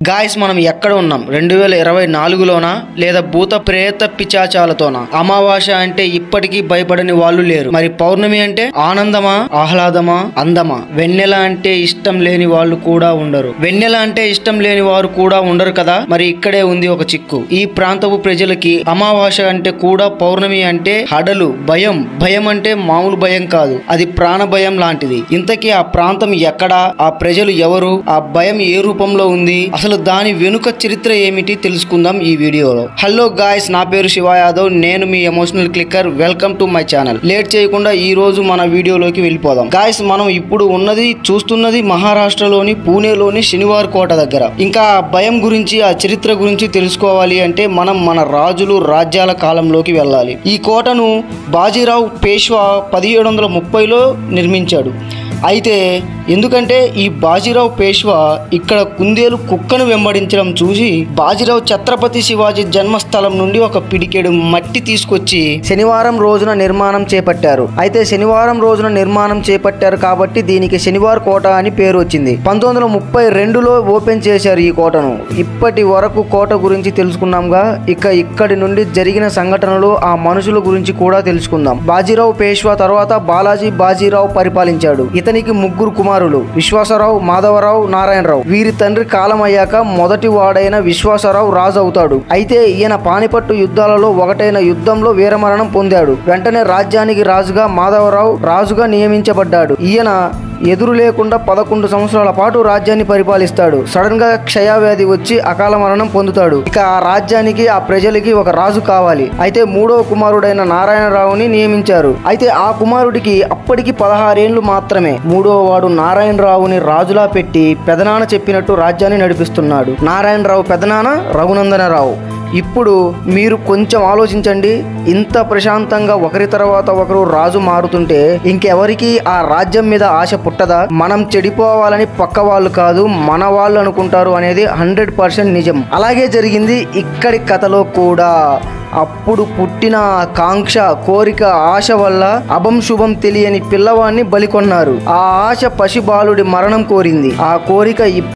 Guys మనం ఎక్కడ ఉన్నాం? 2024లోనా లేదా భూత ప్రేత పిచాచాలతోనా? అమావాస్య అంటే ఇప్పటికీ భయపడని వాళ్ళు లేరు. మరి పౌర్ణమి అంటే ఆనందమా, ఆహ్లాదమా, అందమా? వెన్నెల అంటే ఇష్టం లేని వాళ్ళు కూడా ఉండరు. వెన్నెల అంటే ఇష్టం లేని వారు కూడా ఉండరు కదా. మరి ఇక్కడే ఉంది ఒక చిక్కు. ఈ ప్రాంతపు ప్రజలకి అమావాస్య అంటే కూడా పౌర్ణమి అంటే హడలు, భయం. భయం అంటే మామూలు భయం కాదు, అది ప్రాణ భయం లాంటిది. ఇంతకీ ఆ ప్రాంతం ఎక్కడా? ఆ ప్రజలు ఎవరు? ఆ భయం ఏ రూపంలో ఉంది? అసలు దాని వెనుక చరిత్ర ఏమిటి తెలుసుకుందాం ఈ వీడియోలో. హలో గాయ్స్, నా పేరు శివ యాదవ్, నేను మీ emotional clicker. Welcome to my channel. Late చేయకుండా ఈ రోజు మన వీడియోలోకి వెళ్ళిపోదాం. గాయ్స్, మనం ఇప్పుడు చూస్తున్నది మహారాష్ట్రలోని పూణేలోని శనివార్ కోట దగ్గర. ఇంకా ఆ భయం గురించి, ఆ చరిత్ర గురించి తెలుసుకోవాలి అంటే మనం మన రాజులు, రాజ్యాల కాలంలోకి వెళ్ళాలి. ఈ కోటను బాజీరావు పేష్వా 1730లో నిర్మించాడు. అయితే ఎందుకంటే ఈ బాజీరావు పేష్వా ఇక్కడ కుందేలు కుక్కను వెంబడించడం చూసి బాజీరావు ఛత్రపతి శివాజీ జన్మస్థలం నుండి ఒక పిడికెడు మట్టి తీసుకొచ్చి శనివారం రోజున నిర్మాణం చేపట్టారు. అయితే శనివారం రోజున నిర్మాణం చేపట్టారు కాబట్టి దీనికి శనివార్ కోట అని పేరు వచ్చింది. 1932లో ఓపెన్ చేశారు ఈ కోటను. ఇప్పటి వరకు కోట గురించి తెలుసుకున్నాంగా, ఇక్కడి నుండి జరిగిన సంఘటనలు, ఆ మనుషుల గురించి కూడా తెలుసుకుందాం. బాజీరావు పేష్వా తర్వాత బాలాజీ బాజీరావు పరిపాలించాడు. ఇతనికి ముగ్గురు కుమారులు, విశ్వాసరావు, మాధవరావు, నారాయణరావు. వీరి తండ్రి కాలం అయ్యాక మొదటి వాడైన విశ్వాసరావు రాజు అవుతాడు. అయితే ఈయన పానిపట్టు యుద్ధాలలో ఒకటైన యుద్ధంలో వీరమరణం పొందాడు. వెంటనే రాజ్యానికి రాజుగా మాధవరావు రాజుగా నియమించబడ్డాడు. ఈయన ఎదురు లేకుండా 11 సంవత్సరాల పాటు రాజ్యాన్ని పరిపాలిస్తాడు. సడన్ గా క్షయవ్యాధి వచ్చి అకాల మరణం పొందుతాడు. ఇక ఆ రాజ్యానికి, ఆ ప్రజలకి ఒక రాజు కావాలి. అయితే మూడవ కుమారుడైన నారాయణరావుని నియమించారు. అయితే ఆ కుమారుడికి అప్పటికి 16 ఏళ్లు మాత్రమే. మూడవ వాడు నారాయణరావుని రాజులా పెట్టి పెదనాన్న చెప్పినట్టు రాజ్యాన్ని నడిపిస్తున్నాడు. నారాయణరావు పెదనాన్న రఘునందనరావు. ఇప్పుడు మీరు కొంచెం ఆలోచించండి. ఇంత ప్రశాంతంగా ఒకరి తర్వాత ఒకరు రాజు మారుతుంటే ఇంకెవరికి ఆ రాజ్యం మీద ఆశ పుట్టదా? మనం చెడిపోవాలని పక్క వాళ్ళు కాదు, మన వాళ్ళు అనుకుంటారు అనేది 100% నిజం. అలాగే జరిగింది ఇక్కడి కథలో కూడా. అప్పుడు పుట్టిన కాంక్ష, కోరిక, ఆశ వల్ల అభం శుభం తెలియని పిల్లవాడిని బలికొన్నారు. ఆ ఆశ పసిబాలుడి మరణం కోరింది. ఆ కోరిక